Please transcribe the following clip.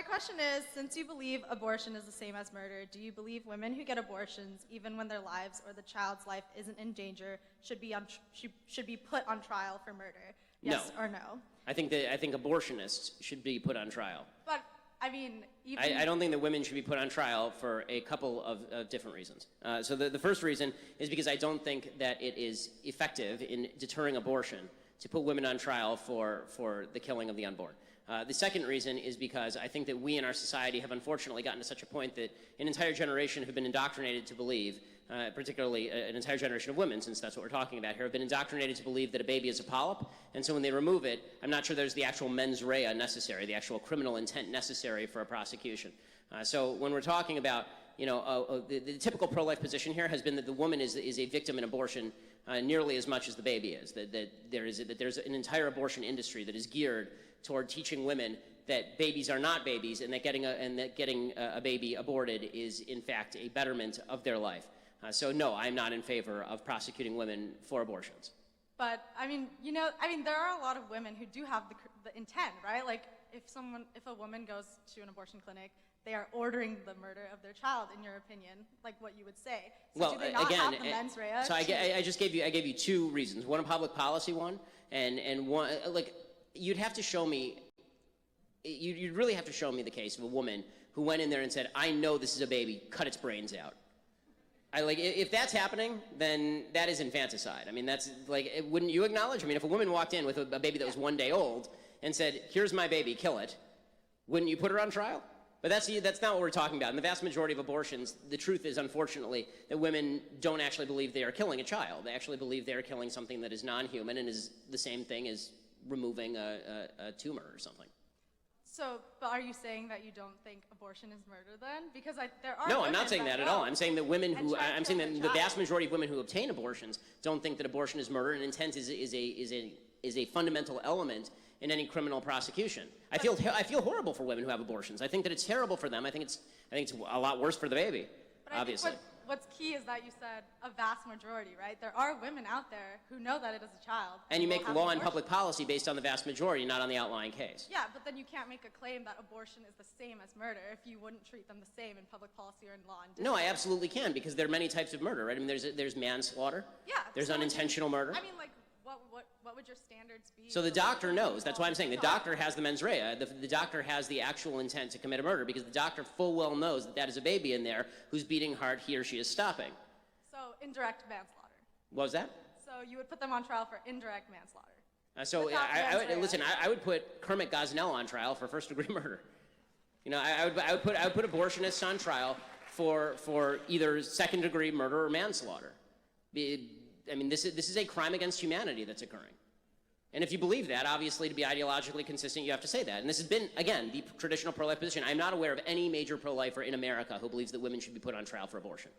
question is, since you believe abortion is the same as murder, do you believe women who get abortions, even when their lives or the child's life isn't in danger, should be put on trial for murder? Yes or no? I think abortionists should be put on trial. But I mean, I don't think that women should be put on trial for a couple of different reasons. So the first reason is because I don't think that it is effective in deterring abortion to put women on trial for the killing of the unborn. The second reason is because I think that we in our society have unfortunately gotten to such a point that an entire generation have been indoctrinated to believe, particularly an entire generation of women, since that's what we're talking about here, have been indoctrinated to believe that a baby is a polyp, and so when they remove it, I'm not sure there's the actual mens rea necessary, the actual criminal intent necessary for a prosecution. So when we're talking about, the typical pro-life position here has been that the woman is a victim in abortion nearly as much as the baby is. That there's an entire abortion industry that is geared toward teaching women that babies are not babies, and that getting a baby aborted is in fact a betterment of their life. So no, I'm not in favor of prosecuting women for abortions. But I mean, there are a lot of women who do have the intent, right? Like if a woman goes to an abortion clinic, they are ordering the murder of their child, in your opinion, like what you would say. So well, do they not again, have the mens rea? So I gave you two reasons. One, a public policy one, and one, like, you'd have to show me, you'd really have to show me the case of a woman who went in there and said, I know this is a baby, cut its brains out. If that's happening, then that is infanticide. I mean, that's like, wouldn't you acknowledge? I mean, if a woman walked in with a baby that was 1 day old and said, here's my baby, kill it, wouldn't you put her on trial? But that's not what we're talking about. In the vast majority of abortions, the truth is, unfortunately, that women don't actually believe they are killing a child. They actually believe they are killing something that is non-human and is the same thing as removing a tumor or something. So, but are you saying that you don't think abortion is murder then? Because there are. No, I'm not saying that at all. I'm saying that I'm saying that the vast majority of women who obtain abortions don't think that abortion is murder, and intent is a fundamental element in any criminal prosecution. I feel horrible for women who have abortions. I think that it's terrible for them. I think it's a lot worse for the baby. But obviously. I think what's key is that you said a vast majority, right? There are women out there who know that it is a child. And you make law and public policy based on the vast majority, not on the outlying case. Yeah, but then you can't make a claim that abortion is the same as murder if you wouldn't treat them the same in public policy or in law. And no, I absolutely can, because there are many types of murder, right? I mean, there's manslaughter. Yeah. There's unintentional murder. I mean, like, what would your standards be? So the doctor knows. That's why I'm saying the doctor has the mens rea. The doctor has the actual intent to commit a murder, because the doctor full well knows that is a baby in there whose beating heart he or she is stopping. So indirect manslaughter. What was that? So you would put them on trial for indirect manslaughter. I would put Kermit Gosnell on trial for first-degree murder. I would put abortionists on trial for either second-degree murder or manslaughter. I mean, this is a crime against humanity that's occurring. And if you believe that, obviously, to be ideologically consistent, you have to say that. And this has been, again, the traditional pro-life position. I'm not aware of any major pro-lifer in America who believes that women should be put on trial for abortion.